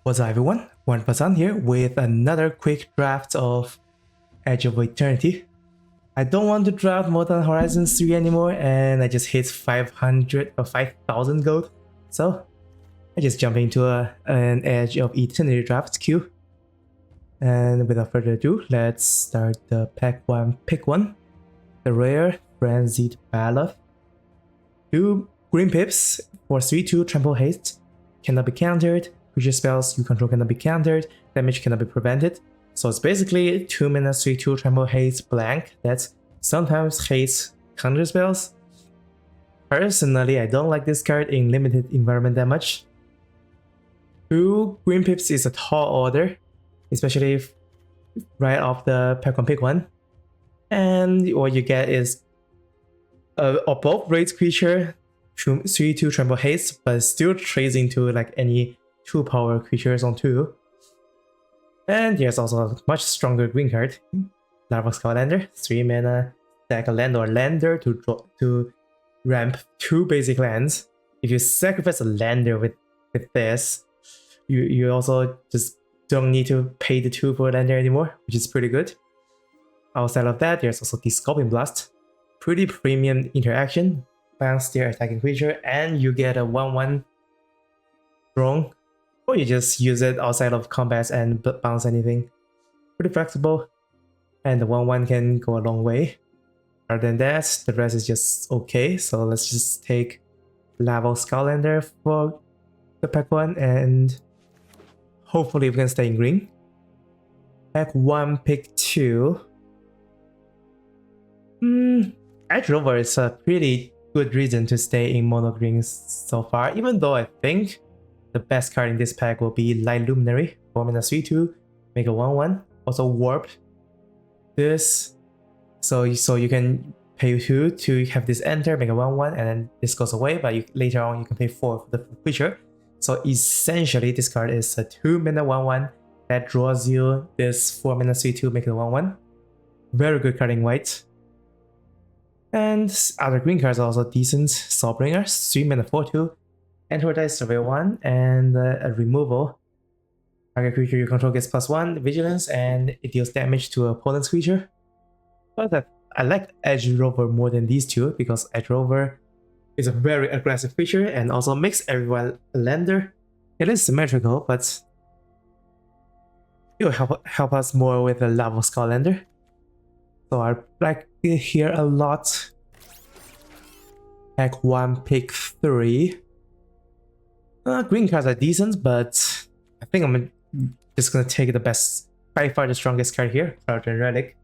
What's up everyone, 124san's here with another quick draft of Edge of Eternity. I don't want to draft more than Horizon 3 anymore and I just hit 500 or 5000 gold. So I just jump into an Edge of Eternity draft queue. And without further ado, let's start the pack 1 pick 1. The rare Frenzied Baloth. 2 green pips for 3/2 trample haste. Cannot be countered. Creature spells you control cannot be countered, damage cannot be prevented. So it's basically 2 mana 3/2 trample haste blank that sometimes hates counter spells. Personally, I don't like this card in limited environment that much. 2 green pips is a tall order, especially if right off the pack 1 pick 1. And what you get is a both raised creature, 3/2 trample haste, but still trades into like any 2 power creatures on 2. And there's also a much stronger green card, Larva Skylander, 3 mana, stack a land or lander to ramp 2 basic lands. If you sacrifice a lander with this, you also just don't need to pay the 2 for a lander anymore, which is pretty good. Outside of that, there's also the Scorpion Blast, pretty premium interaction, bounce their attacking creature, and you get a 1/1 drone. Or you just use it outside of combat and bounce anything. Pretty flexible. And the 1/1 can go a long way. Other than that, the rest is just okay. So let's just take Lava Skylander for the pack 1 and hopefully we can stay in green. Pack 1, pick 2. Edge Rover is a pretty good reason to stay in mono green so far, even though I think the best card in this pack will be Light Luminary, 4 mana 3/2, make a 1/1, also warp this, so you can pay 2 to have this enter, make a 1/1, and then this goes away, but later on you can pay 4 for the creature. So essentially this card is a 2 mana 1/1 that draws you this 4 mana 3/2, make it a 1/1. Very good card in white. And other green cards are also decent. Soulbringer, 3 mana 4/2. Enter dice survey 1 and a removal. Target creature you control gets +1 vigilance and it deals damage to opponent's creature. But I like Edge Rover more than these two because Edge Rover is a very aggressive creature and also makes everyone a lander. It is symmetrical, but it will help us more with the Lava Skylander. So I like it here a lot. Pack 1, pick 3. Green cards are decent, but I think I'm just gonna take the best, by far the strongest card here, Clouded Relic.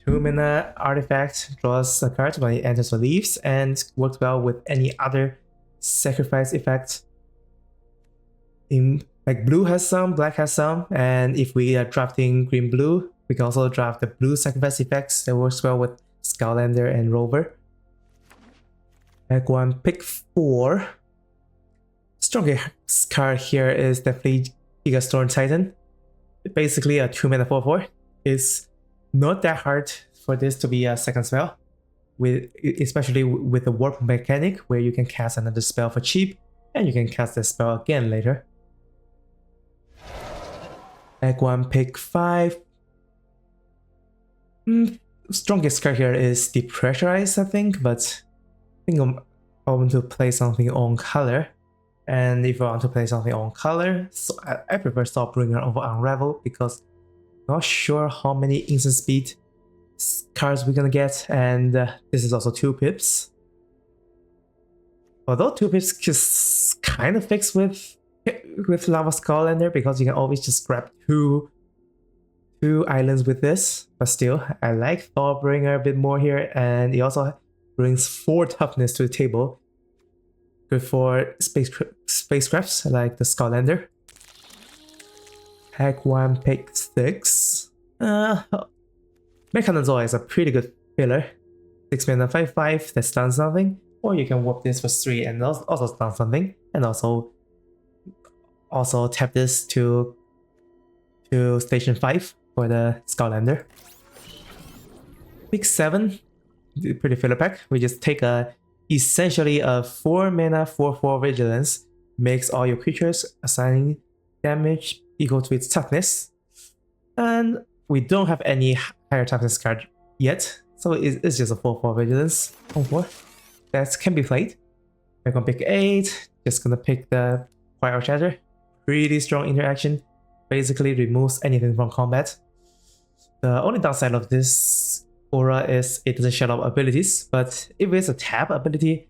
2 mana artifact, draws a card when it enters or leaves, and works well with any other sacrifice effect. Like blue has some, black has some, and if we are drafting green-blue, we can also draft the blue sacrifice effects that works well with Skylander and Rover. Pack 1, pick 4. Strongest card here is definitely Gigastorm Titan. Basically a 2 mana 4/4. It's not that hard for this to be a second spell, especially with the warp mechanic where you can cast another spell for cheap and you can cast the spell again later. Pack 1, pick 5. Strongest card here is Depressurize, I think, but I think I want to play something on color. And if I want to play something on color, so I prefer Soulbringer over Unravel because I'm not sure how many instant speed cards we're gonna get, and this is also 2 pips. Although 2 pips just kind of fix with Lava Skylander because you can always just grab two islands with this, but still I like Soulbringer a bit more here, and it also brings 4 toughness to the table. Good for spacecrafts like the Skylander. Pack 1, pick 6. Mechanozoa is a pretty good filler. 6 mana 5/5 that stuns something, or you can warp this for 3 and also stun something, and also tap this to station 5 for the Skylander. Pick 7, pretty filler pack. We just take essentially a 4 mana 4/4 vigilance, makes all your creatures assigning damage equal to its toughness. And we don't have any higher toughness card yet, so it's just a 4/4 vigilance. 4/4. That can be played. We're gonna pick 8, just gonna pick the Fire Shatter. Pretty strong interaction. Basically removes anything from combat. The only downside of this aura is it doesn't shut off abilities, but if it's a tap ability,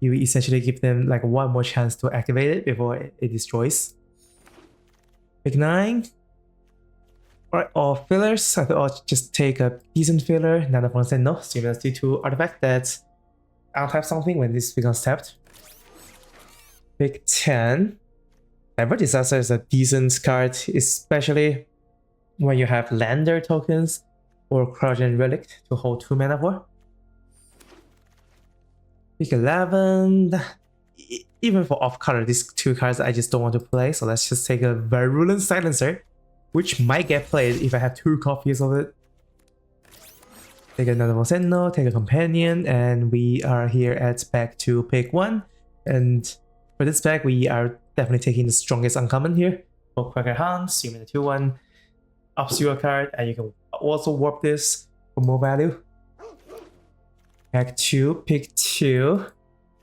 you essentially give them like one more chance to activate it before it destroys. Pick 9. Alright, all fillers. I thought I'll just take a decent filler. 124san's no. Similar to artifact that I'll tap something when this becomes tapped. Pick 10. Ever Disaster is a decent card, especially when you have lander tokens or Crouching Relic to hold 2 mana for. Pick 11. Even for off color, these 2 cards I just don't want to play, so let's just take a Virulent Silencer, which might get played if I have 2 copies of it. Take another Moseno, take a Companion, and we are here at back to pick 1. And for this pack, we are definitely taking the strongest uncommon here. For Quacker Hounds, you mean the 2/1, Obscure card, and you can also warp this for more value. Pack 2, pick 2.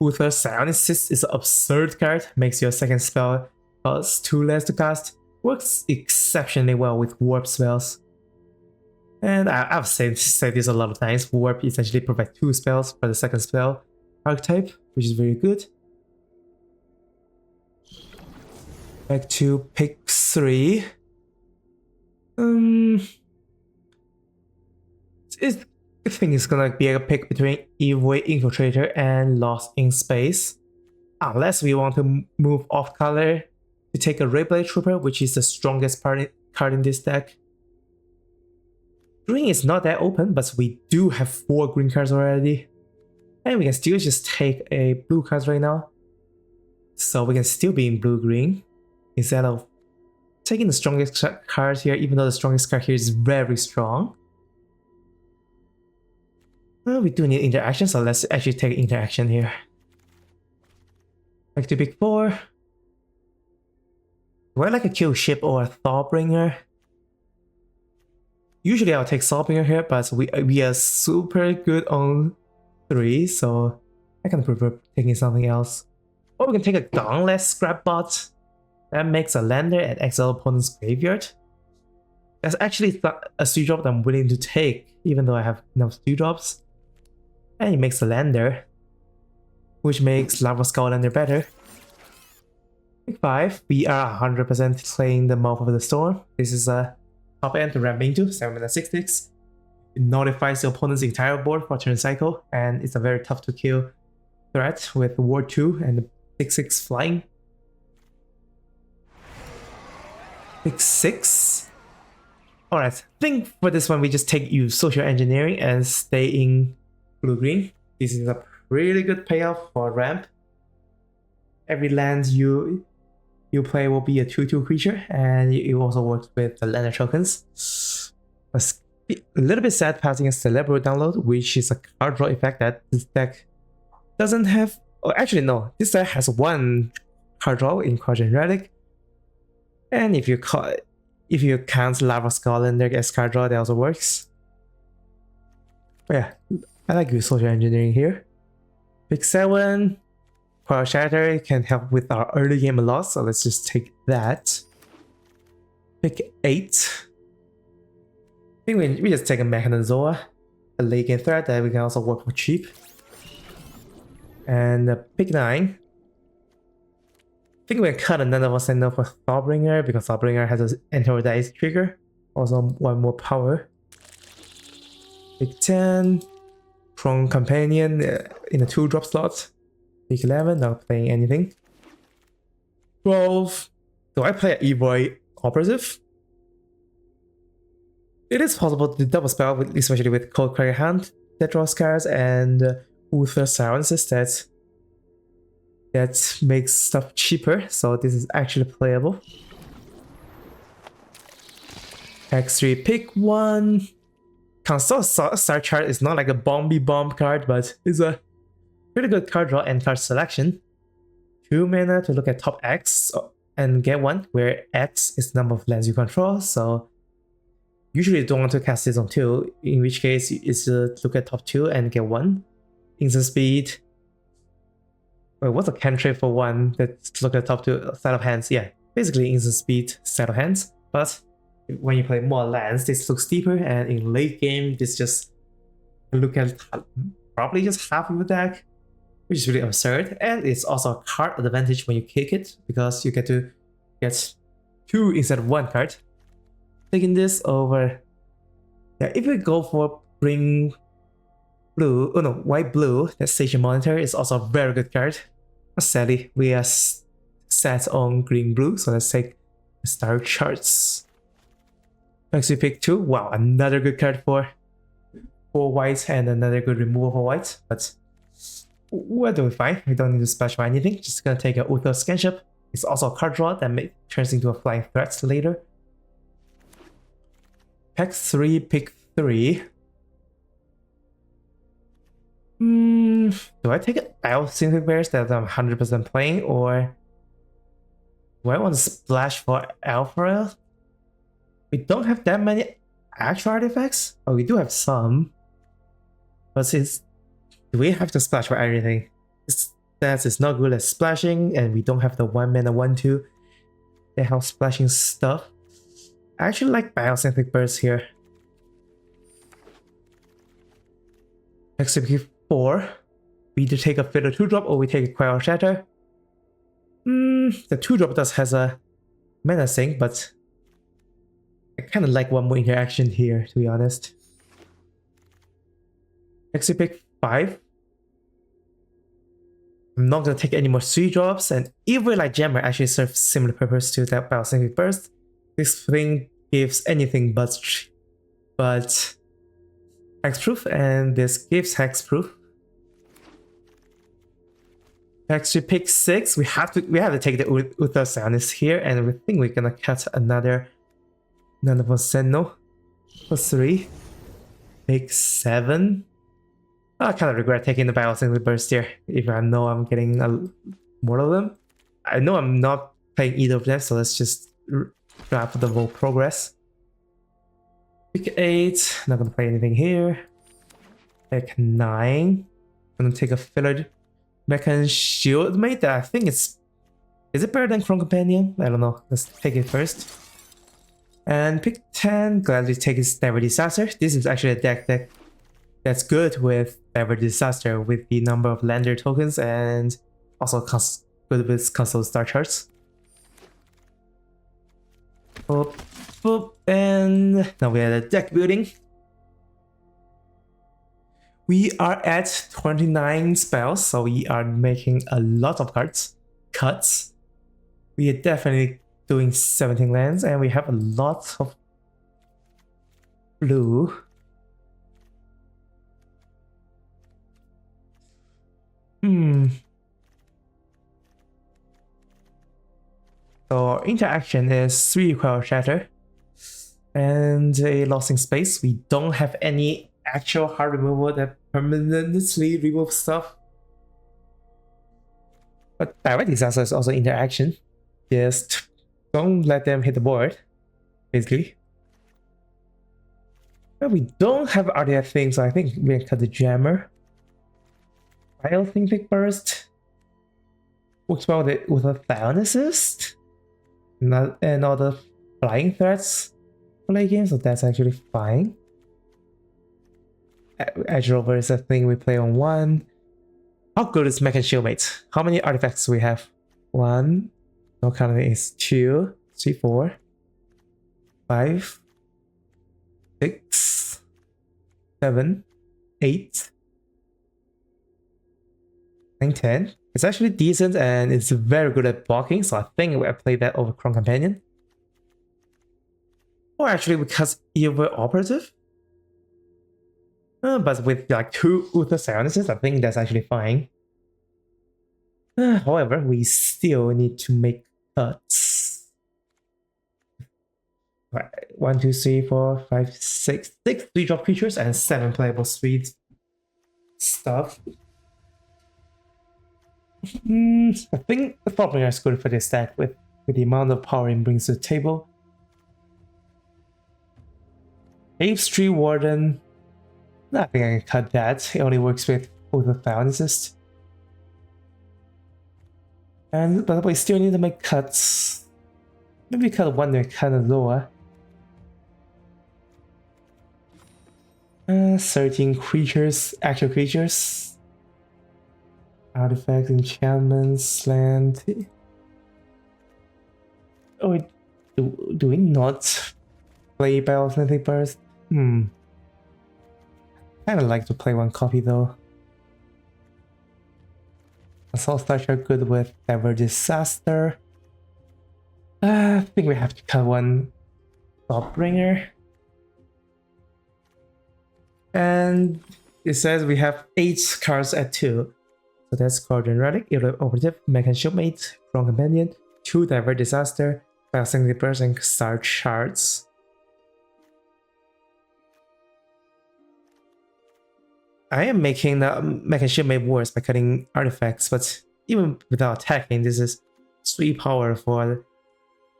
Uther Psionicist is an absurd card, makes your second spell cost 2 less to cast. Works exceptionally well with warp spells. And I've said this a lot of times, warp essentially provides 2 spells for the second spell archetype, which is very good. Back to pick 3. I think it's gonna be a pick between Evoid Infiltrator and Lost in Space. Unless we want to move off color to take a Rayblade Trooper, which is the strongest card in this deck. Green is not that open, but we do have 4 green cards already. And we can still just take a blue card right now. So we can still be in blue-green instead of taking the strongest card here, even though the strongest card here is very strong. Well, we do need interaction, so let's actually take interaction here. Back to pick 4. Do I like a kill ship or a Thawbringer? Usually I'll take Thawbringer here, but we are super good on 3, so I can prefer taking something else. Or we can take a Gauntlet Scrapbot. That makes a lander and exile opponent's graveyard. That's actually a 3-drop that I'm willing to take, even though I have enough 2-drops. And it makes a lander, which makes Lava Skull Lander better. Pick 5, we are 100% playing the Mouth of the Storm. This is a top end to ramp into, 7 mana 6/6. It notifies the opponent's entire board for turn cycle, and it's a very tough to kill threat with Ward 2 and the 6/6 flying. Pick 6. Alright, I think for this one we just take you Social Engineering and stay in blue-green. This is a really good payoff for ramp. Every land you play will be a 2/2 creature, and it also works with the lander tokens. It's a little bit sad passing a Celebral Download, which is a card draw effect that this deck doesn't have. Oh, actually no, this deck has 1 card draw in Crouching Relic. And if you count Lava Skull Lander as card draw, that also works. But yeah, I like your Social Engineering here. Pick 7. Fire Shatter can help with our early game loss, so let's just take that. Pick 8. I think we just take a Mechanozoa, a late game threat that we can also work for cheap. And pick 9. I think we can cut another one send for Thawbringer because Thawbringer has an Enter Dice trigger, also 1 more power. Pick 10. From Companion in a 2-drop slot. Pick 11, not playing anything. 12. Do I play Evoid Operative? It is possible to double spell, especially with Cold Cracker Hand that draws cards, and Uther Psionicist that makes stuff cheaper, so this is actually playable. X3, pick 1. Console Star Chart is not like a bomb card, but it's a pretty good card draw and card selection. 2 mana to look at top X and get 1, where X is the number of lands you control, so usually you don't want to cast this on 2, in which case it's look at top 2 and get 1. Instant speed. Wait, what's a cantrip for 1 that's look at top 2 set of hands? Yeah, basically instant speed set of hands, but when you play more lands, this looks deeper, and in late game, this just look at probably just half of the deck, which is really absurd. And it's also a card advantage when you kick it, because you get to get 2 instead of 1 card. Taking this over, yeah, if we go for bring blue, oh no, white blue, that Station Monitor is also a very good card. But sadly, we are set on green blue, so let's take Star Charts. Next we pick 2, wow, another good card for white and another good removal for white, but we're doing fine. We don't need to splash for anything, just gonna take a Uther Scanship. It's also a card draw that turns into a flying threat later. Pack 3, pick 3. Do I take it out Mythic Bears that I'm 100% playing, or do I want to splash for Alpha? We don't have that many actual artifacts. Oh, we do have some. But since do we have to splash for everything? Stats is not good at splashing, and we don't have the 1 mana 1/2 that helps splashing stuff. I actually like Biosynthetic Burst here. Next to pick 4. We either take a Fiddle 2-drop or we take a Quell Shatter. The 2-drop does has a menacing, but I kind of like one more interaction here, to be honest. Next we pick 5. I'm not going to take any more 3-drops, and Evil Light Jammer actually serves similar purpose to that Biosynthetic Burst. This thing gives anything but hexproof, and this gives hexproof. Next we pick 6. We have to take the Uther Scientist here, and we think we're gonna cut another Senno for 3. Pick 7. I kind of regret taking the Biosynthetic Burst here, if I know I'm getting more of them. I know I'm not playing either of them, so let's just grab the Vote Progress. Pick 8, not gonna play anything here. Pick 9, gonna take a filler Mechan Shield Mate that I think is it better than Chrome Companion? I don't know, let's take it first. And pick 10, gladly take his Diver Disaster. This is actually a deck that's good with Diver Disaster with the number of lander tokens, and also good with console star charts. Boop, boop, and now we are at deck building. We are at 29 spells, so we are making a lot of cuts. We are definitely doing 17 lands, and we have a lot of blue. So our interaction is 3 Quell Shatter and a Lost in Space. We don't have any actual hard removal that permanently removes stuff. But Direct Disaster is also interaction. Just don't let them hit the board, basically. But we don't have RDF things, so I think we can cut the Jammer. Biosynthetic Burst works well with a Thyon Assist and all the flying threats for late game, so that's actually fine. Edge Rover is a thing we play on 1. How good is Mechan Shieldmate? How many artifacts do we have? 1, no counting is 2, 3, 4, 5, 6, 7, 8, 9, 10. It's actually decent and it's very good at blocking, so I think I play that over Chrome Companion. Or actually because Evil Operative. But with like 2 Uther Scientists, I think that's actually fine. However, we still need to make cuts. 1, 2, 3, 4, 5, 6 3-drop creatures and 7 playable sweet stuff. I think the Thought Bringer is good for this deck with with the amount of power it brings to the table. Ape's Tree Warden. I think I can cut that. It only works with Eternities. But we still need to make cuts. Maybe cut one that kind of lower. 13 creatures, actual creatures. Artifacts, enchantments, land. Oh, do we not play Mythic first? Kinda like to play one copy though. Assault Starch are good with Ever Disaster. I think we have to cut one Thought-bringer. And it says we have 8 cards at 2. So that's Guardian Relic, Operative, Mechan Shipmate, From Companion, 2 Divert Disaster, Passing Burst, and Star Shards. I am making the Mechan Shipmate worse by cutting artifacts, but even without attacking, this is 3 power for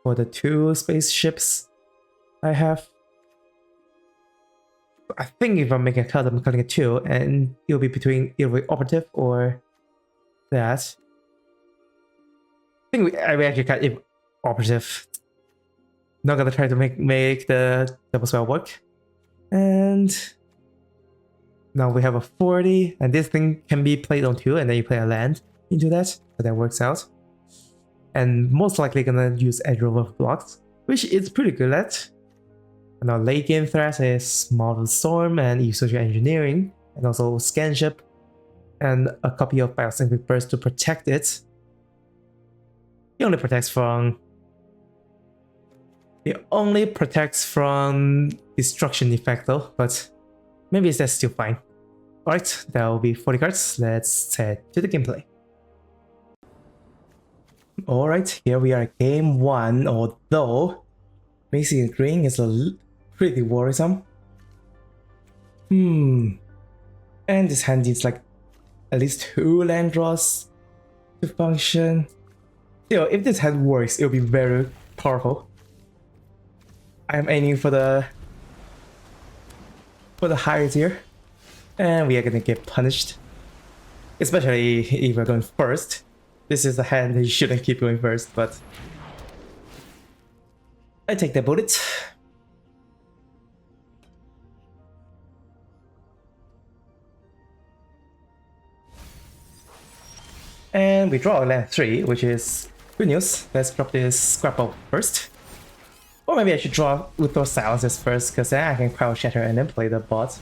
the 2 spaceships I have. I think if I'm making a cut, I'm cutting a 2, and it'll be between either Operative or that. I think I will actually cut if Operative. Not gonna try to make the double spell work. And now we have a 40, and this thing can be played on 2, and then you play a land into that, so that works out. And most likely gonna use Edge Rover blocks, which is pretty good at. And our late game threat is Model Storm and Social Engineering, and also Scanship, and a copy of Biosynthetic Burst to protect it. It only protects from destruction effect though, but maybe that's still fine. Alright, that will be 40 cards. Let's head to the gameplay. Alright, here we are at game 1, although basically green is pretty worrisome. And this hand needs like at least 2 land draws to function. Still, if this hand works, it'll be very powerful. I'm aiming for the higher tier, and we are gonna get punished. Especially if we're going first. This is a hand that you shouldn't keep going first, but I take the bullet. And we draw land 3, which is good news. Let's drop this scrapbook first. Or maybe I should draw with those silences first, because then I can Crowd Shatter and then play the bot.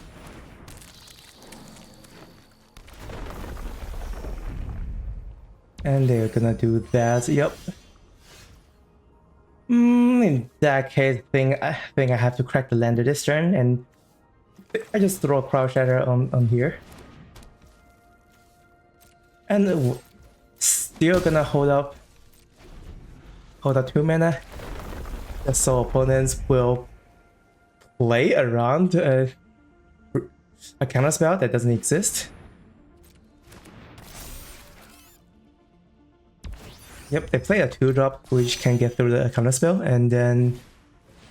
And they're gonna do that, yep. In that case, I think I have to crack the lander this turn, and I just throw a Crowd Shatter on here. And still gonna hold up 2 mana. So opponents will play around a counter spell that doesn't exist. Yep, they play a 2-drop which can get through the counter spell, and then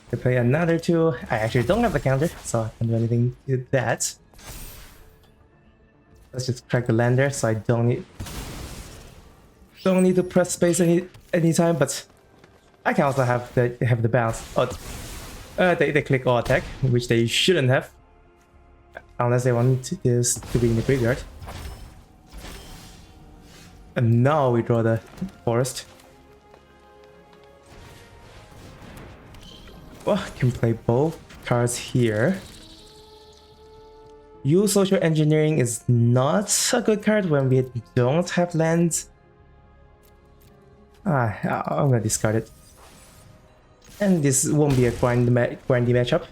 they play another 2. I actually don't have the counter, so I can't do anything with that. Let's just crack the lander, so I don't need to press space anytime, but I can also have the bounce. Oh, they click all attack, which they shouldn't have, unless they want this to be in the graveyard. And now we draw the forest. Well, I can play both cards here. Use Social Engineering is not a good card when we don't have lands. I'm gonna discard it. And this won't be a grindy matchup.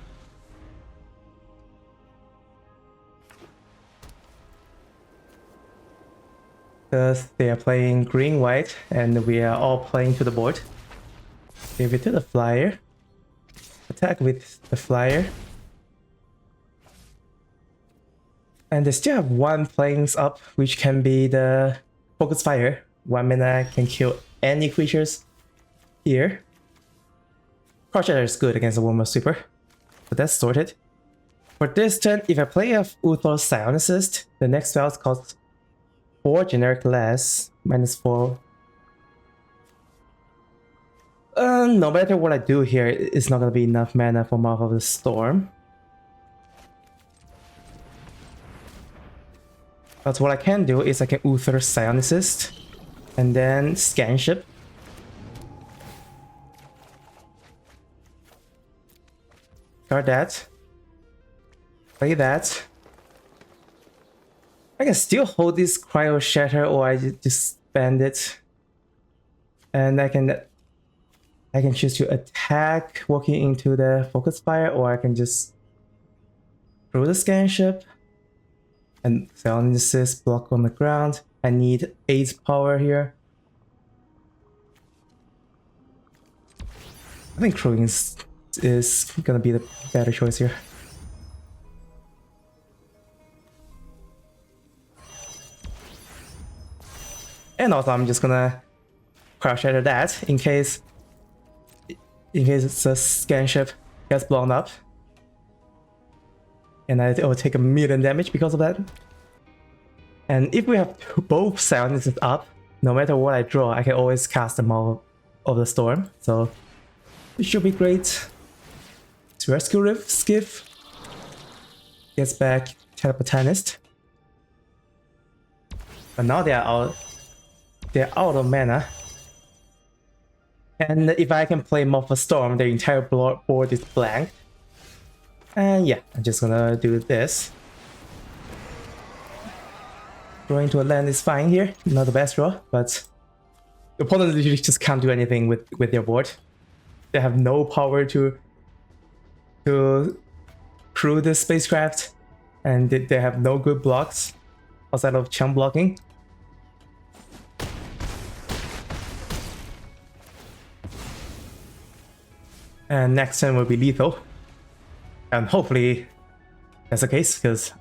Because they are playing green-white, and we are all playing to the board. Give it to the flyer. Attack with the flyer. And they still have 1 planes up, which can be the Focus Fire. 1 mana can kill any creatures. here. Crouch Shatter is good against a Warmer Sweeper, so that's sorted. For this turn, if I play a Uthor Psionicist, the next spell costs 4 generic less, -4. No matter what I do here, it's not gonna be enough mana for Mouth of the Storm. But what I can do is I can Uthor Psionicist, and then Scanship. Guard that. Play that. I can still hold this Cryo Shatter, or I just spend it. And I can choose to attack walking into the Focus Fire, or I can just throw the Scanship and Psionicist block on the ground. I need 8 power here. I think throwing is gonna be the better choice here. And also I'm just gonna Cryo Shatter that in case it's a Scanship gets blown up. And it will take 1,000,000 damage because of that. And if we have both Psionics up, no matter what I draw, I can always cast them all of the Storm. So it should be great. To rescue Rift Skiff. Gets back Teleportanist. But now they're out of mana. And if I can play Morph Storm, the entire board is blank. And yeah, I'm just gonna do this. Drawing to a land is fine here, not the best draw, but the opponent literally just can't do anything with their board. They have no power to crew this spacecraft, and they have no good blocks outside of chump blocking. And next turn will be lethal. And hopefully that's the case, because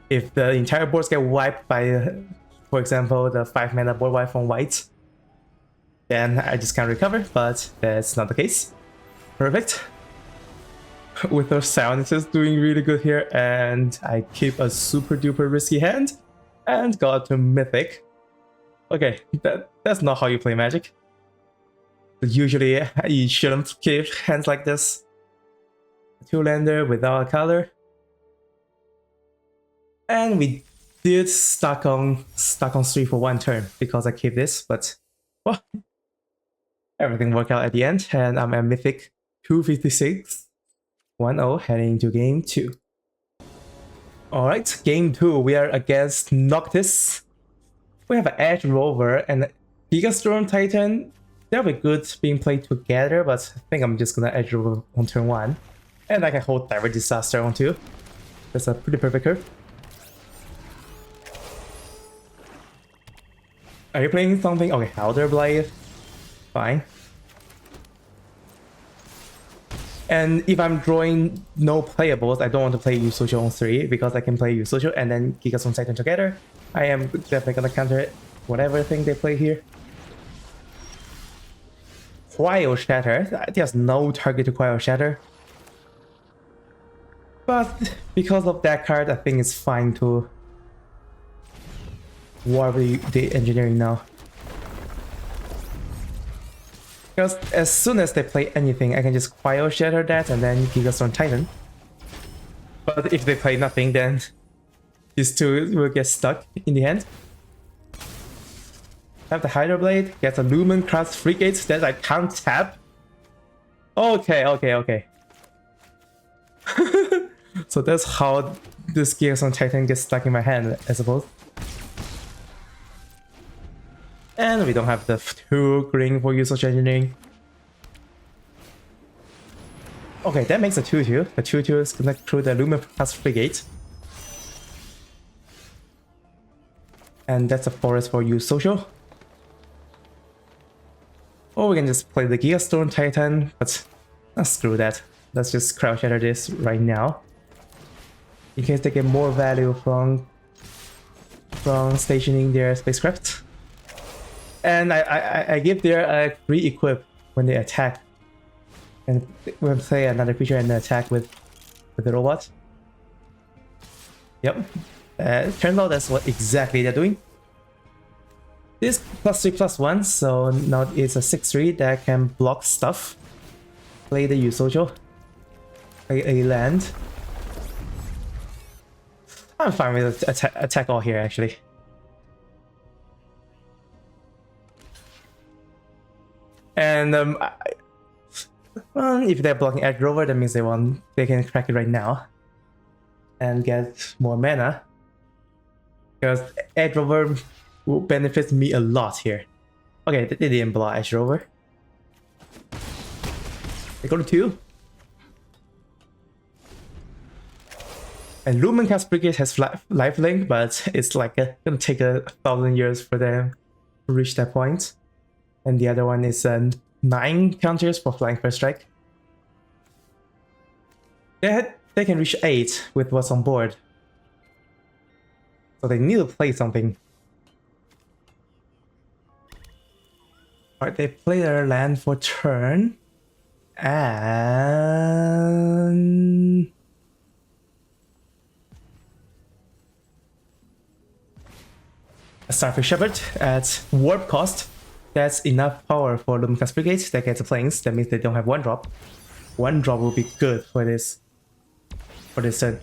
if the entire boards get wiped by, for example, the 5 mana board wipe from white, then I just can't recover, but that's not the case. Perfect. With those Psionics doing really good here, and I keep a super duper risky hand and got to Mythic. Okay, that's not how you play Magic. Usually you shouldn't keep hands like this. 2-lander without a color. And we did stuck on 3 for 1 turn because I keep this, but well, everything worked out at the end, and I'm at Mythic 256, 1-0 heading into game 2. Alright, game 2, we are against Noctis. We have an Edge Rover and Gigastorm Titan. They'll be good being played together, but I think I'm just gonna Edge Rover on turn 1. And I can hold Direct Disaster on 2. That's a pretty perfect curve. Are you playing something? Okay, Elder Blade. Fine. And if I'm drawing no playables, I don't want to play Yu-Social on 3 because I can play Yu-Social and then Gigastorm Titan together. I am definitely gonna counter whatever thing they play here. Cryo Shatter. There's no target to Cryo Shatter. But because of that card, I think it's fine to warp the engineering now. Because as soon as they play anything, I can just Cryo Shatter that and then Gigastorm Titan. But if they play nothing, then these two will get stuck in the end. Have the Hydro Blade, get a Lumen Crust Frigate that I can't tap. Okay. So that's how this Gigastorm Titan gets stuck in my hand, I suppose. And we don't have the 2 green for Yu-Social Engineering. Okay, that makes a 2-2. The 2-2 is gonna through the Lumen Crust Frigate. And that's a forest for Yu-Social. Or we can just play the Gigastorm Titan, but screw that. Let's just Cryo Shatter this right now. In case they get more value from stationing their spacecraft. And I give their 3 equip when they attack. And we'll play another creature and attack with the robot. Yep. Turns out that's what exactly they're doing. This +3/+1, so now it's a 6/3 that can block stuff. Play the Yusojo. Play a land. I'm fine with attack all here actually. And well, if they're blocking Edge Rover, that means they can crack it right now and get more mana. Because Edge Rover will benefit me a lot here. Okay, they didn't block Edge Rover. They go to 2. And Lumen's Brigade has lifelink, but it's like gonna take 1,000 years for them to reach that point. And the other one is 9 counters for flying first strike. They can reach 8 with what's on board. So they need to play something. Alright, they play their land for turn. And a Starfish Shepherd at warp cost. That's enough power for Lumen's Brigade that gets the planes. That means they don't have 1-drop. 1-drop will be good for this turn.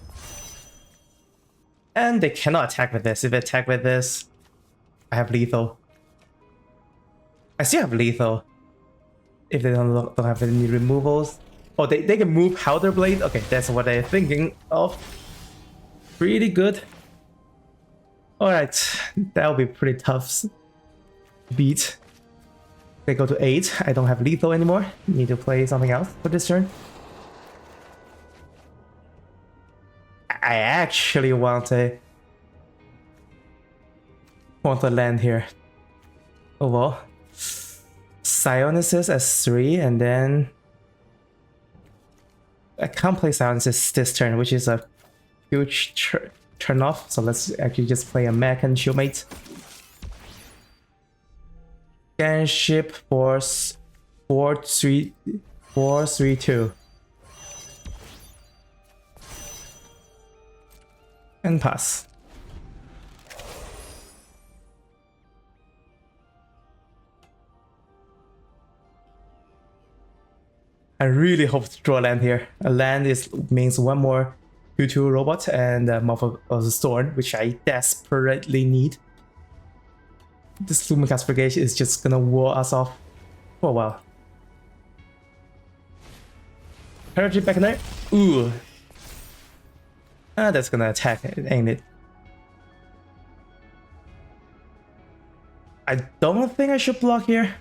And they cannot attack with this. If they attack with this, I have lethal. I still have lethal. If they don't have any removals. Oh, they can move Powder Blade. Okay, that's what they're thinking of. Pretty good. Alright, that'll be pretty tough to beat. They go to 8. I don't have lethal anymore. Need to play something else for this turn. I actually want a land here. Oh well. Psionicis as 3, and then I can't play Psionicis this turn, which is a huge turn off. So let's actually just play a mech and shieldmate. Scanship Force 4/3/2. And pass. I really hope to draw a land here. A land means one more 2/2 robot and Mouth of the Storm, which I desperately need. This Lumen's Brigade is just gonna wall us off for a while. Energy back in there. Ooh. That's gonna attack, ain't it? I don't think I should block here.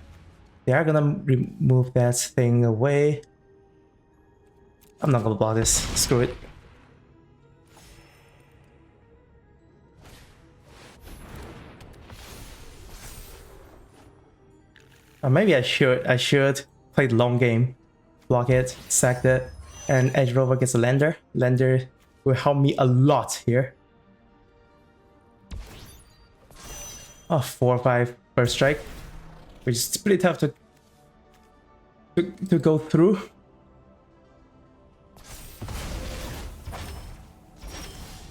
They are gonna remove that thing away. I'm not gonna block this. Screw it. Or maybe I should play the long game. Block it, sack it, and Edge Rover gets a lander. Lander will help me a lot here. Oh, 4/5 first strike, which is pretty tough to go through.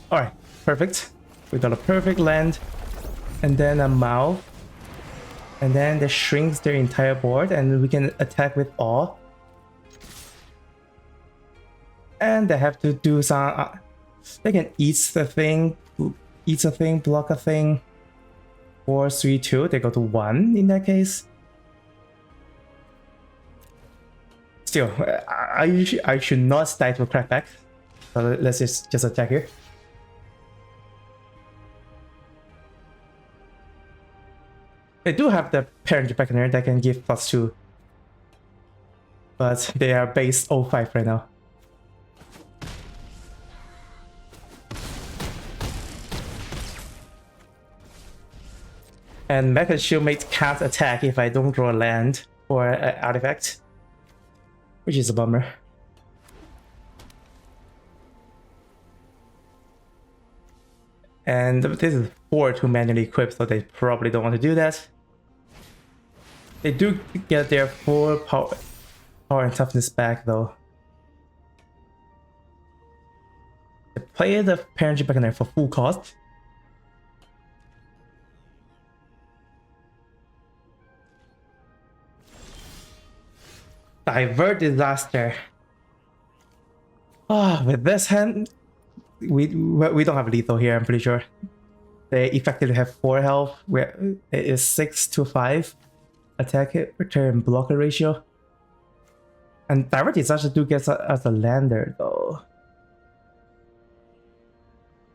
Alright, perfect. We got a perfect land, and then a mouth, and then that shrinks their entire board, and we can attack with all. And they have to do some. They can eat a thing, block a thing. 4/3/2. They go to 1 in that case. Still, I should not die to a crackback. So let's just attack here. They do have the parent Beckoner that can give +2. But they are base 05 right now. And Mecha Shieldmate can't attack if I don't draw a land or an artifact, which is a bummer. And this is 4 to manually equip, so they probably don't want to do that. They do get their full power and toughness back though. They play the parent back in there for full cost. Divert Disaster. With this hand, we don't have lethal here, I'm pretty sure. They effectively have 4 health, where it is 6 to 5 attack hit, return blocker ratio. And Divert Disaster do get as a lander though.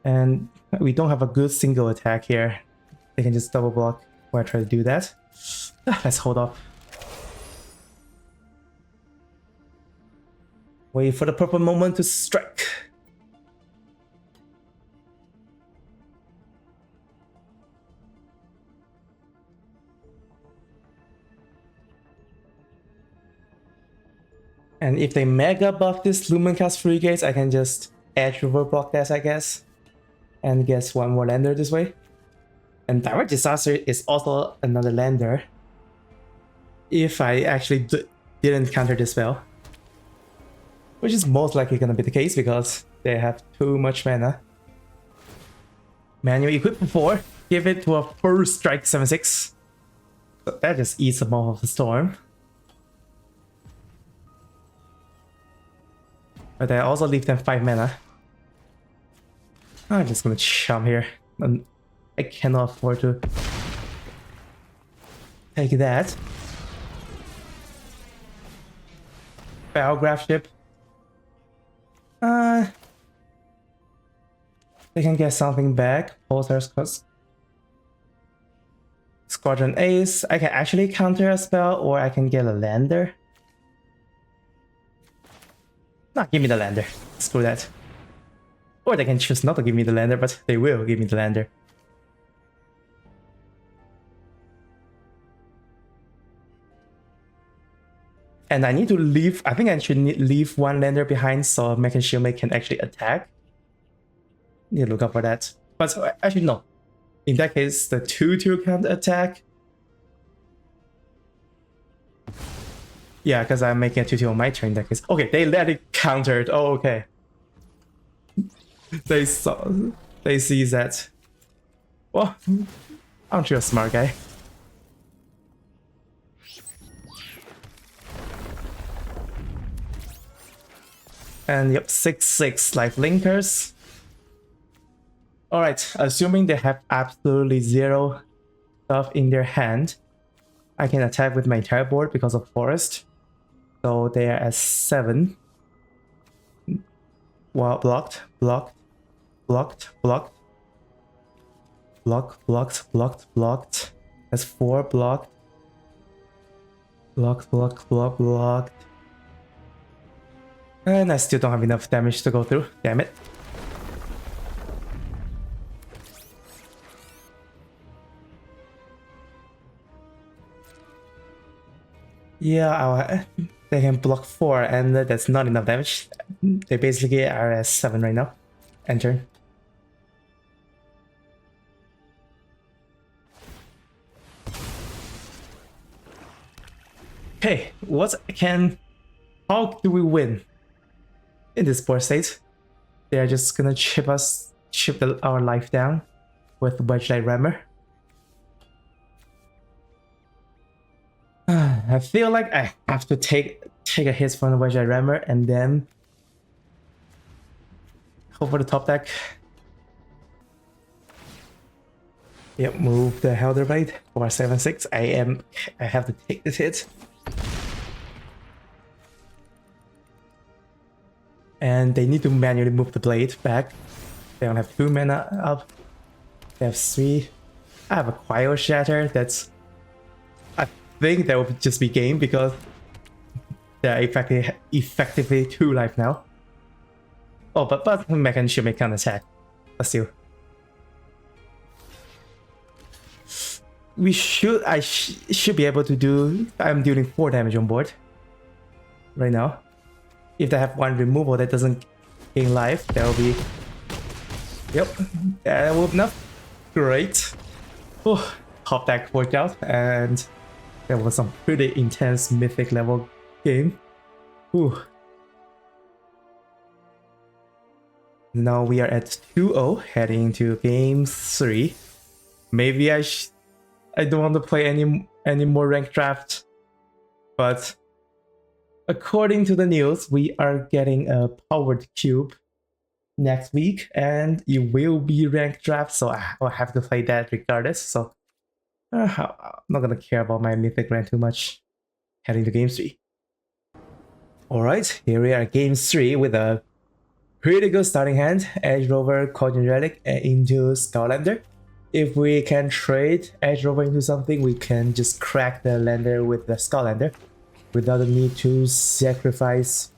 And we don't have a good single attack here. They can just double block when I try to do that. Let's hold off. Wait for the proper moment to strike. And if they mega buff this Lumencast free gates, I can just edge river block this, I guess. And get one more lander this way. And Direct Disaster is also another lander. If I actually didn't counter this spell. Which is most likely gonna be the case because they have too much mana. Manual equip before, give it to a first strike 7/6. So that just eats them off of the storm. But I also leave them 5 mana. I'm just gonna chum here. And I cannot afford to take that. Battlegraph ship. They can get something back. Pulsar's Squadron Ace. I can actually counter a spell, or I can get a lander. Nah, give me the lander. Screw that. Or they can choose not to give me the lander, but they will give me the lander. And I need to leave, I think I should leave one lander behind so Mech and Shieldmate can actually attack. Need to look up for that. But actually no. In that case, the 2/2 can attack. Yeah, because I'm making a 2/2 on my turn in that case. Okay, they let it countered. Oh, okay. They see that. Well, aren't you a smart guy? And yep, 6/6 life linkers. Alright, assuming they have absolutely 0 stuff in their hand, I can attack with my entire board because of forest. So they are at 7. Well, blocked. That's 4 blocked. Blocked. And I still don't have enough damage to go through. Damn it. Yeah, they can block 4 and that's not enough damage. They basically are at 7 right now. Enter. Okay, how do we win? In this board state, they are just gonna chip our life down with Wedgelight Rammer. I feel like I have to take a hit from the Wedgelight Rammer and then go for the top deck. Yep, move the Helder Blade for 7/6. I have to take this hit. And they need to manually move the blade back. They don't have 2 mana up. They have 3. I have a Cryo Shatter. I think that would just be game because they're effectively 2 life now. Oh, but Mech and Shieldmate can attack. But still. I should be able to do. I'm dealing 4 damage on board right now. If they have 1 removal that doesn't gain life, that will be... Yep, that will be enough. Great. Oh, top deck worked out, and That was some pretty intense Mythic level game. Whew. Now we are at 2-0, heading into game 3. Maybe I don't want to play any more ranked draft, but according to the news, we are getting a powered cube next week, and it will be ranked draft, so I'll have to play that regardless. So I'm not gonna care about my Mythic rank too much. Heading to game 3. Alright, here we are, game 3 with a pretty good starting hand. Edge Rover, Cauldron Relic, into Skylander. If we can trade Edge Rover into something, we can just crack the lander with the Skylander without the need to sacrifice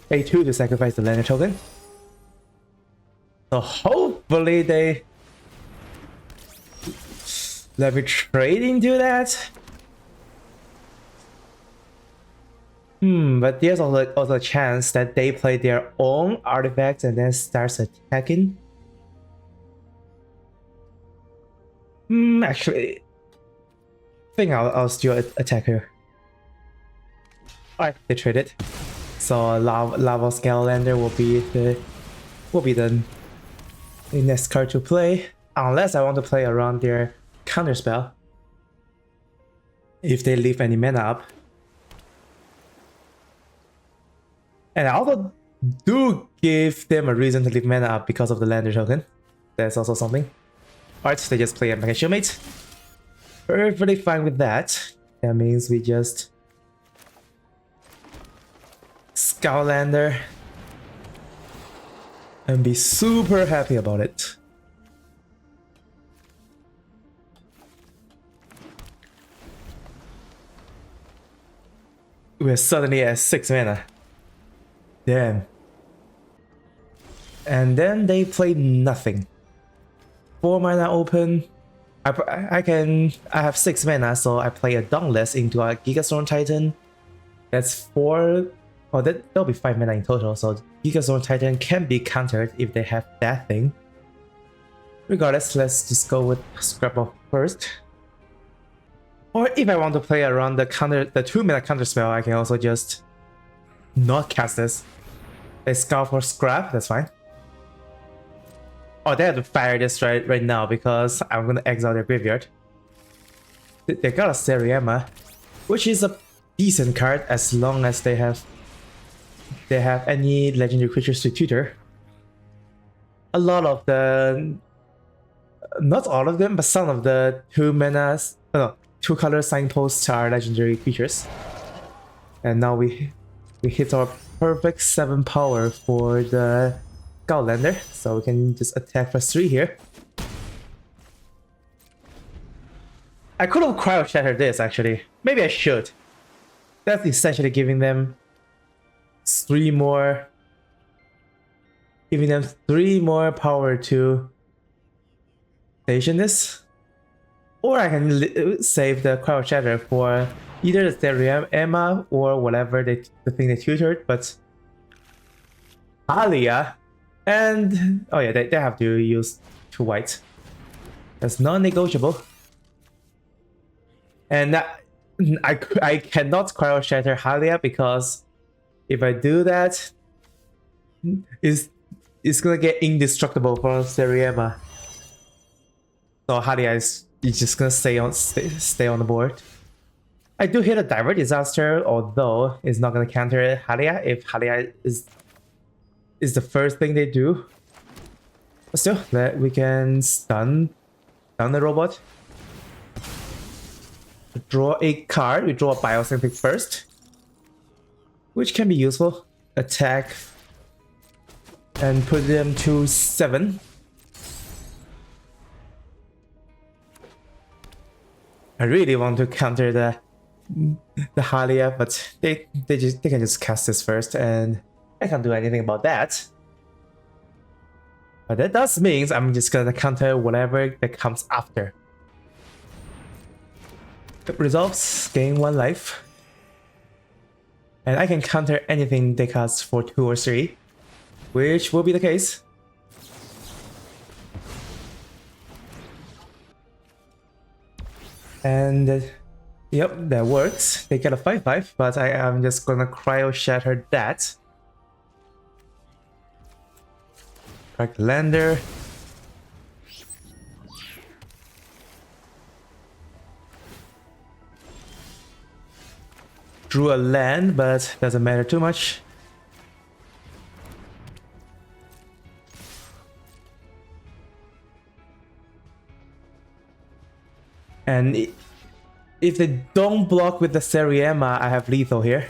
A2 to sacrifice the lander token. So hopefully they let me trade into that. But there's also a chance that they play their own artifacts and then starts attacking. Actually, I think I'll still attack her. Alright, they traded. So Lava Skylander will be the next card to play, unless I want to play around their counter spell. If they leave any mana up. And I also do give them a reason to leave mana up because of the lander token. That's also something. Alright, they just play a Mega Shieldmate. Perfectly fine with that. That means we just Skylander and be super happy about it. We're suddenly at 6 mana. Damn. And then they play nothing. 4 mana open. I have 6 mana, so I play a Dauntless into a Gigastorm Titan. That's 4. Oh, that'll be 5 mana in total, so Gigastorm Titan can be countered if they have that thing. Regardless, let's just go with Scrap Off first. Or if I want to play around the 2 mana counter spell, I can also just not cast this. They scout for Scrap, that's fine. Oh, they have to fire this right now because I'm gonna exile their graveyard. They got a Seriema, which is a decent card as long as they have any legendary creatures to tutor. A lot of the, not all of them, but some of the 2 color signposts are legendary creatures. And now we hit our perfect 7 power for the Skylander, so we can just attack for 3 here. I could have cryo shattered this actually. Maybe I should. That's essentially giving them 3 more power to station this. Or I can save the cryo shatter for either the Emma or whatever the thing they tutored, but Alia and oh yeah, they have to use 2 white. That's non-negotiable. And I cannot cryo shatter Halia because if I do that, it's gonna get indestructible from Seriema. So Halia is just gonna stay on the board. I do hit a Divert Disaster, although it's not gonna counter Halia if Halia is the first thing they do. But still, we can stun the robot. Draw a card. We draw a Biosynthetic first, which can be useful. Attack and put them to 7. I really want to counter the Halia, but they can just cast this first, and I can't do anything about that. But that does mean I'm just gonna counter whatever that comes after. It resolves, gain 1 life. And I can counter anything they cast for 2 or 3, which will be the case. And yep, that works. They get a 5/5, but I am just gonna cryo shatter that. Crack the lander. Drew a land, but doesn't matter too much. And if they don't block with the Seriema, I have lethal here.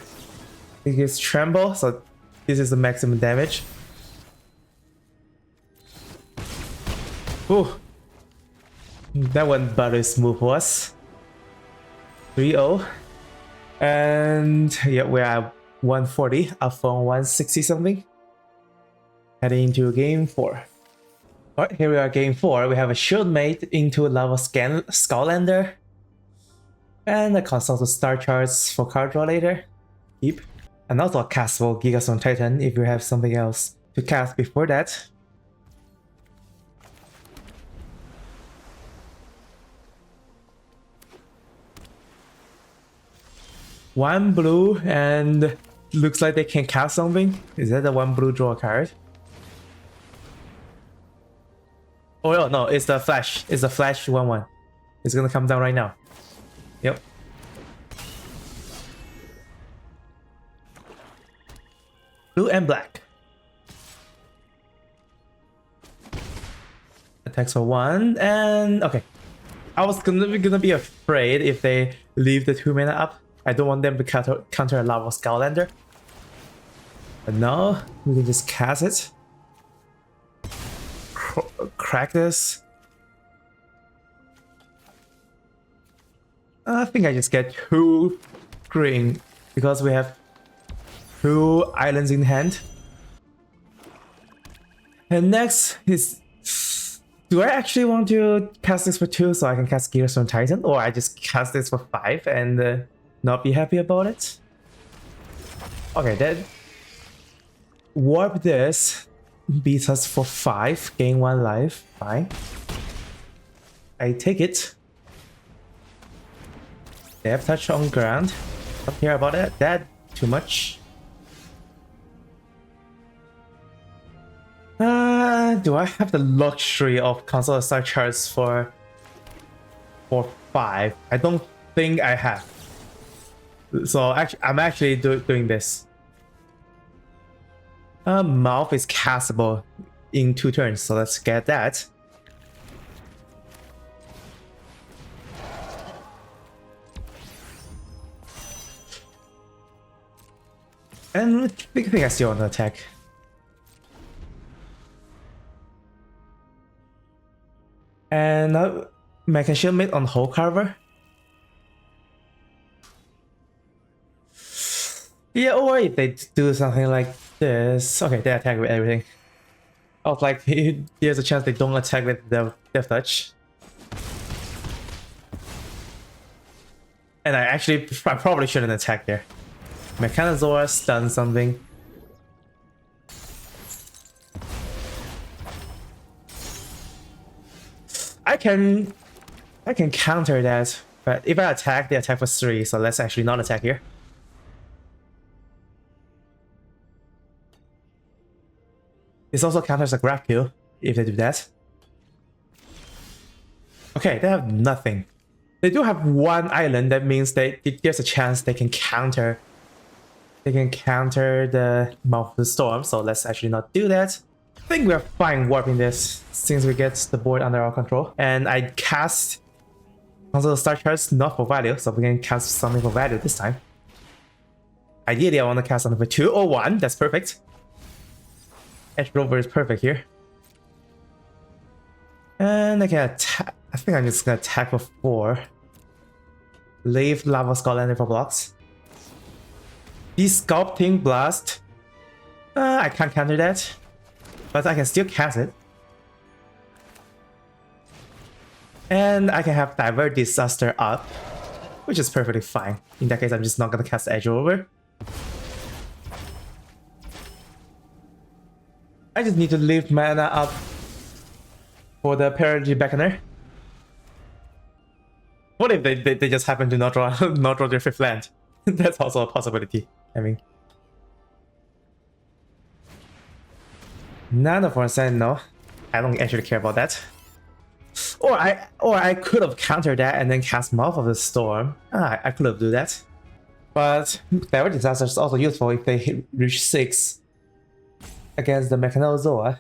It gives tremble, so this is the maximum damage. Ooh. That one butter smooth for us. 3-0. And yeah, we're at 140, up from 160 something. Heading into game 4. Alright, here we are, game 4. We have a Shieldmate into Lava Skullander. And a consult of star charts for card draw later. Keep. And also a castable Gigastone Titan if you have something else to cast before that. One blue and looks like they can cast something. Is that the one blue draw card? Oh no, it's the flash. It's the flash 1/1. It's gonna come down right now. Yep. Blue and black. Attacks for 1 and okay. I was gonna be afraid if they leave the 2 mana up. I don't want them to counter a Lava Skullander. But no, we can just cast it. Crack this. I think I just get 2 green because we have 2 islands in hand. And next is, do I actually want to cast this for 2 so I can cast Gigastone Titan, or I just cast this for 5 and not be happy about it? Okay, then warp this, beats us for 5, gain 1 life, fine. I take it. They have touch on ground. Don't care about it. That too much. Do I have the luxury of console star charts for 5? I don't think I have. So actually, I'm actually doing this. Mouth is castable in 2 turns, so let's get that. And big thing I still want to attack. And Mecha Shieldmate on Hole Carver. Yeah, or if they do something like this. Okay, they attack with everything. I was like, there's a chance they don't attack with the Death Touch. And I probably shouldn't attack there. Mechanosaur stun something. I can counter that, but if I attack, they attack for 3, so let's actually not attack here. This also counters a grab kill if they do that. Okay, they have nothing. They do have 1 island, that means there's a chance they can counter. They can counter the Mouth of the Storm, so let's actually not do that. I think we're fine warping this since we get the board under our control. And I cast also star charts not for value, so we can cast something for value this time. Ideally, I want to cast something for 2 or 1. That's perfect. Edge Rover is perfect here. And I can attack. I think I'm just gonna attack for 4. Leave Lava Skullander for blocks. Sculpting Blast. I can't counter that, but I can still cast it. And I can have Divert Disaster up, which is perfectly fine. In that case, I'm just not gonna cast Edge Rover. I just need to leave mana up for the Perigee Beckoner. What if they just happen to not draw not draw their 5th land? That's also a possibility. I mean, 124san's, no, I don't actually care about that. Or I could have countered that and then cast Mouth of the Storm. I could have do that. But Direct Disaster is also useful if they reach 6 against the Mechanozoa.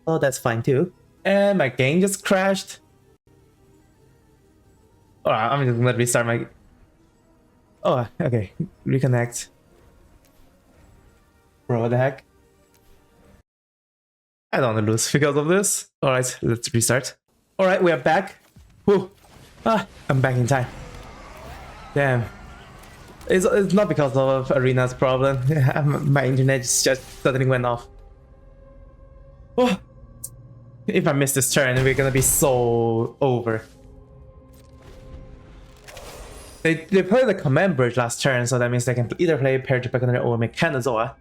So that's fine too. And my game just crashed. Alright, I'm just gonna restart my... Oh, okay. Reconnect. Bro, what the heck? I don't want to lose because of this. Alright, let's restart. Alright, we are back. Whew. I'm back in time. Damn. It's not because of Arena's problem. My internet just suddenly went off. Oh. If I miss this turn, we're gonna be so over. They played the command bridge last turn, so that means they can either play Paratrooper or Mechanozoa.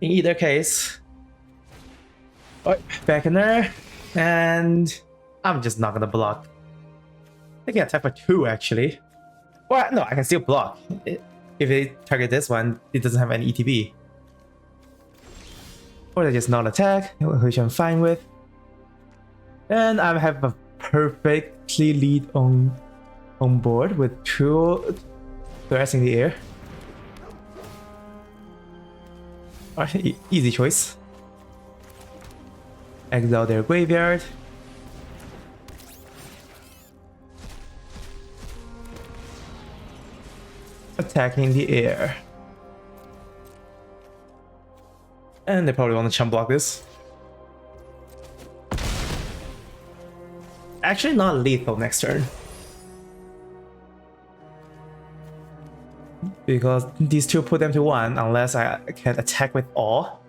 In either case... Alright, back in there. And... I'm just not gonna block. I can attack for 2 actually. Well, no, I can still block. If they target this one, it doesn't have any ETB. Or they just not attack, which I'm fine with. And I have a perfectly lead on board with 2 threats in the air. Alright, easy choice. Exile their graveyard. Attacking the air. And they probably want to chump block this. Actually not lethal next turn. Because these 2 put them to 1 unless I can attack with all.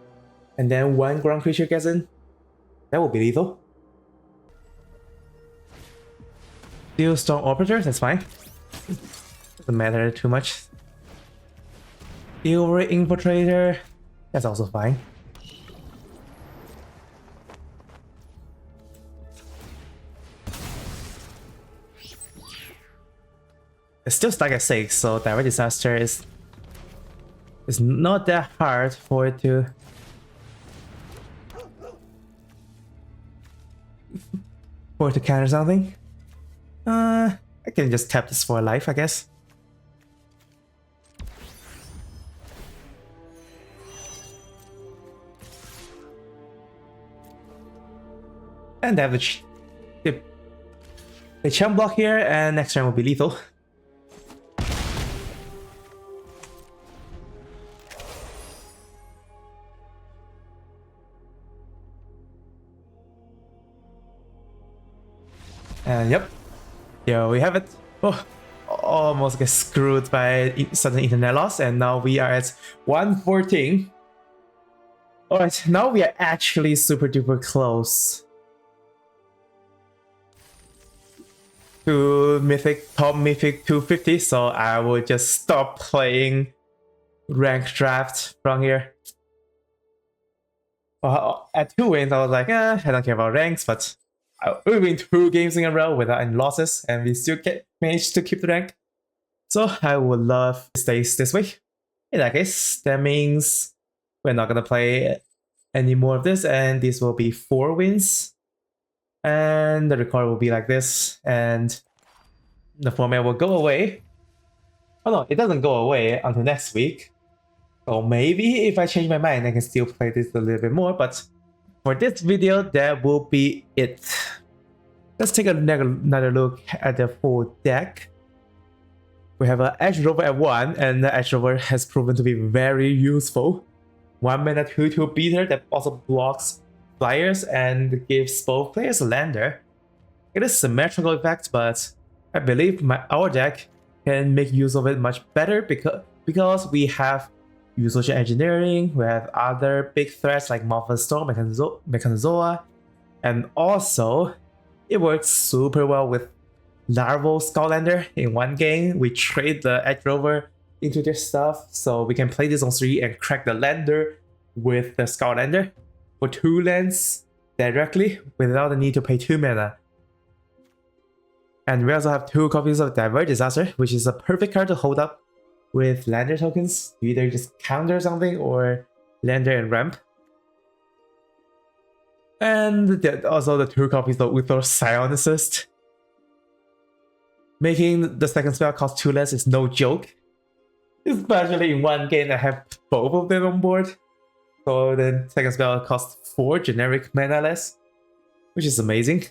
And then 1 ground creature gets in. That will be lethal. Deal Storm Orbiter, that's fine. Doesn't matter too much. Deal Infiltrator, that's also fine. It's still stuck at 6, so Direct Disaster is not that hard for it to counter something. I can just tap this for life, I guess. And they have the chump block here, and next turn will be lethal. And yep, here we have it. Oh, almost get screwed by sudden internet loss, and now we are at 114. Alright, now we are actually super duper close to top Mythic 250, so I will just stop playing ranked draft from here. At 2 wins, I was like, I don't care about ranks, but we win 2 games in a row without any losses, and we still managed to keep the rank. So I would love it stays this way. In that case, that means we're not gonna play any more of this, and this will be 4 wins. And the record will be like this, and the format will go away. Oh no, it doesn't go away until next week. So maybe if I change my mind, I can still play this a little bit more, but for this video, that will be it. Let's take another look at the full deck. We have an Edge Rover at 1, and the Edge Rover has proven to be very useful. 1 mana 2/2 beater that also blocks flyers and gives both players a lander. It is symmetrical effect, but I believe our deck can make use of it much better because we have social engineering, we have other big threats like Mouth of the Storm, Mechanozoa, and also it works super well with Larval Scoutlander. In one game, we trade the Edge Rover into their stuff, so we can play this on 3 and crack the lander with the Scoutlander for 2 lands directly without the need to pay 2 mana. And we also have 2 copies of Divert Disaster, which is a perfect card to hold up with lander tokens to either just counter something or lander and ramp. And also the 2 copies of Uthor Psionicist. Making the second spell cost 2 less is no joke. Especially in one game I have both of them on board. So the second spell costs 4 generic mana less, which is amazing.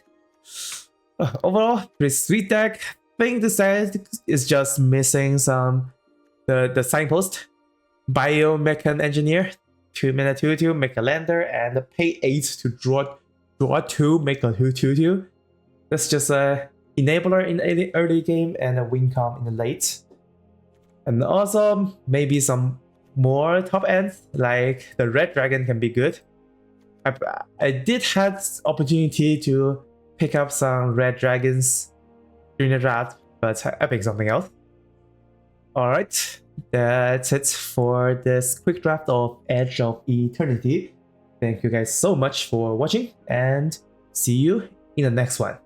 Overall, pretty sweet deck. I think the set is just missing some the signpost. Biomechan Engineer, 2 mana 2/2, make a lander, and pay 8 to draw 2, make a 2/2. That's just a enabler in the early game and a win com in the late. And also maybe some more top ends, like the Red Dragon can be good. I did have opportunity to pick up some Red Dragons during the draft, but I picked something else. Alright, that's it for this quick draft of Edge of Eternity. Thank you guys so much for watching, and see you in the next one.